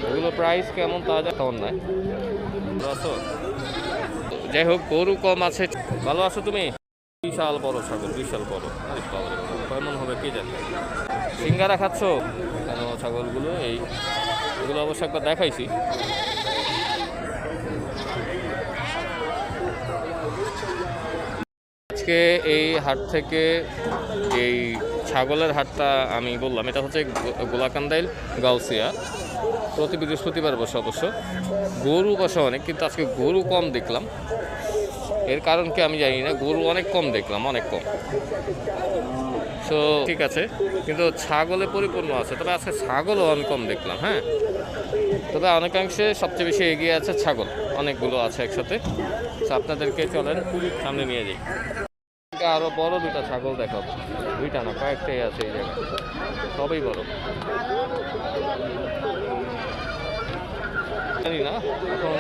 এগুলো প্রাইস কেমন তা তেমন নাই। আছো? যাই হোক, গরু কম আছে। ভালো আছো তুমি? বিশাল বড় ছাগল, বিশাল বড়। কেমন হবে কে জানে। সিঙ্গারা খাচ্ছ কেন? ছাগলগুলো এগুলো অবশ্য একবার দেখাইছি। আজকে এই হাট থেকে এই ছাগলের হাটটা আমি বললাম, এটা হচ্ছে গোলাকান্দাইল গাউসিয়া। প্রতি বৃহস্পতিবার বসে অবশ্য। গরু বসে অনেক, কিন্তু আজকে গরু কম দেখলাম। এর কারণ কি আমি জানি না, গরু অনেক কম দেখলাম, অনেক কম। সো ঠিক আছে, কিন্তু ছাগলে পরিপূর্ণ আছে। তবে আজকে ছাগলও আমি কম দেখলাম। হ্যাঁ, তবে অনেকাংশে সবচেয়ে বেশি এগিয়ে আছে ছাগল, অনেকগুলো আছে একসাথে। সো আপনাদেরকে চলেন সামনে নিয়ে যাই। আরো বড় দুটা ছাগল দেখাবো। দুইটা না, কয়েকটাই আছে এই জায়গায়, সবই বড়। জানি না এখন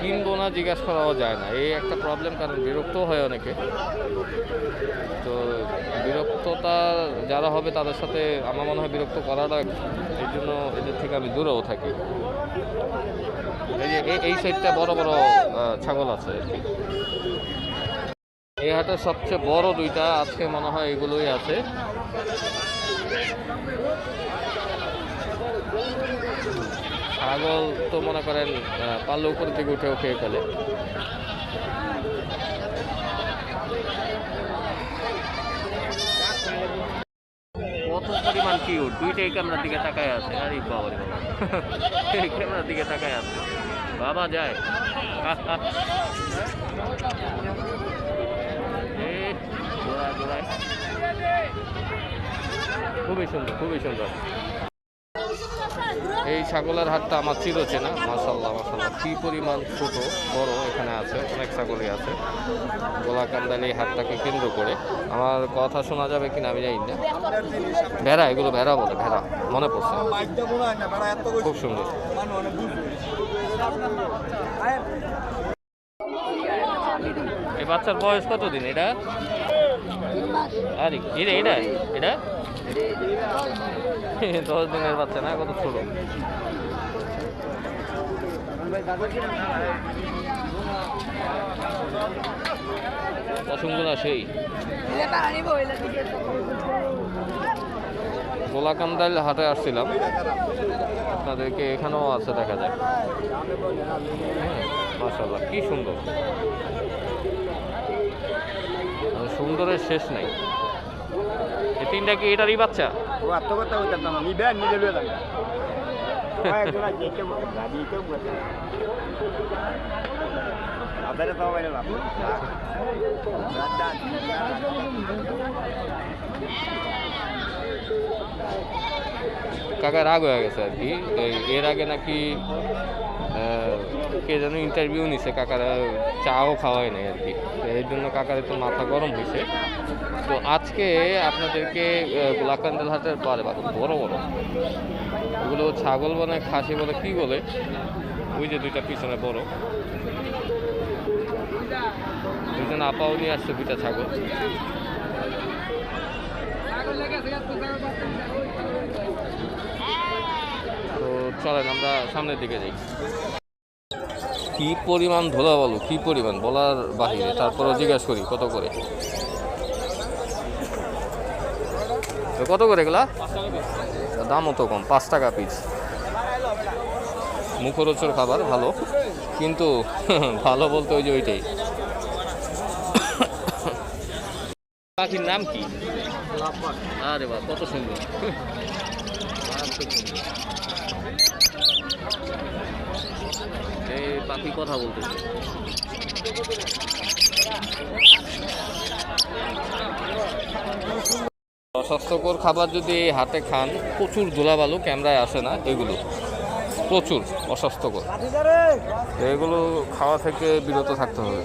কিনবো না, জিজ্ঞাসা করাও যায় না, এই একটা প্রবলেম। কারণ বিরক্ত হয় অনেকে। তো বিরক্ততা যারা হবে তাদের সাথে আমার মনে হয় বিরক্ত করাটা, এই জন্য এদের থেকে আমি দূরেও থাকি। এই যে এই সাইডটা বড় বড় ছাগল আছে। এই হাটের সবচেয়ে বড় দুইটা আজকে মনে হয় এগুলোই আছে। ছাগল তো মনে করেন পাল্লে উপর থেকে উঠেও খেয়ে ফেলে। কত পরিমাণ কিউট, দুইটাই ক্যামেরার দিকে তাকায় আছে। আরে বাবা রে বাবা, এই ক্যামেরার দিকে তাকায় আছে। বাবা যায়। খুবই সুন্দর, খুবই সুন্দর। এই ছাগলের হাটটা আমার চিরচেনা। মাশাআল্লাহ মাশাআল্লাহ, কি পরিমাণ ছোট বড় এখানে আছে, অনেক ছাগলই আছে। গোলাকান্দাল এই হাটটাকে কেন্দ্র করে। আমার কথা শোনা যাবে কিনা আমি জানি না। ভেড়া, এগুলো ভেড়া বলে, ভেড়া মনে পড়ছে। খুব সুন্দর। এই বাচ্চার বয়স কতদিন এটা? আরে এটা এটা এটা 10 দিনের বাচ্চা না, কত ছোট। পছন্দ সেই গোলাকান্দাইল হাটে আসছিলাম, আপনাদেরকে এখানেও আছে দেখা যায়। মাশাআল্লাহ, কি সুন্দর। সুন্দরের শেষ নাই। এই তিনটা কি এটারই বাচ্চা? কাকা রাগ হয়ে গেছে আর কি। এর আগে নাকি কে যেন ইন্টারভিউ নিছে, কাকারা চাও খাওয়াই নাই আর কি। এর জন্য কাকার একটু মাথা গরম হয়েছে। তো আজকে আপনাদেরকে গোলাকান্দাল হাটের পারে বড় বড় এগুলো ছাগল বলে, খাসি বলে, কি বলে, ওই যে দুইটা পিছনে বড় দুইজন আপাও নিয়ে আসছে দুইটা ছাগল। তো চলেন আমরা সামনের দিকে যাই। কি পরিমাণ ধুলা বালু, কি পরিমাণ বলার বাহিরে। তারপরও জিজ্ঞাসা করি কত করে, কত করে এগুলা? দামও তো কম, 5 টাকা পিস। মুখরোচক খাবার, ভালো। কিন্তু ভালো বলতে ওই যে ওইটাই। পাখির নাম কি? আরে বাহ, কত সুন্দর। এই পাখি কথা বলতেছে। অস্বাস্থ্যকর খাবার যদি হাতে খান, প্রচুর ধুলাবালু, ক্যামেরায় আসে না এগুলো, প্রচুর অস্বাস্থ্যকর। এগুলো খাওয়া থেকে বিরত থাকতে হবে।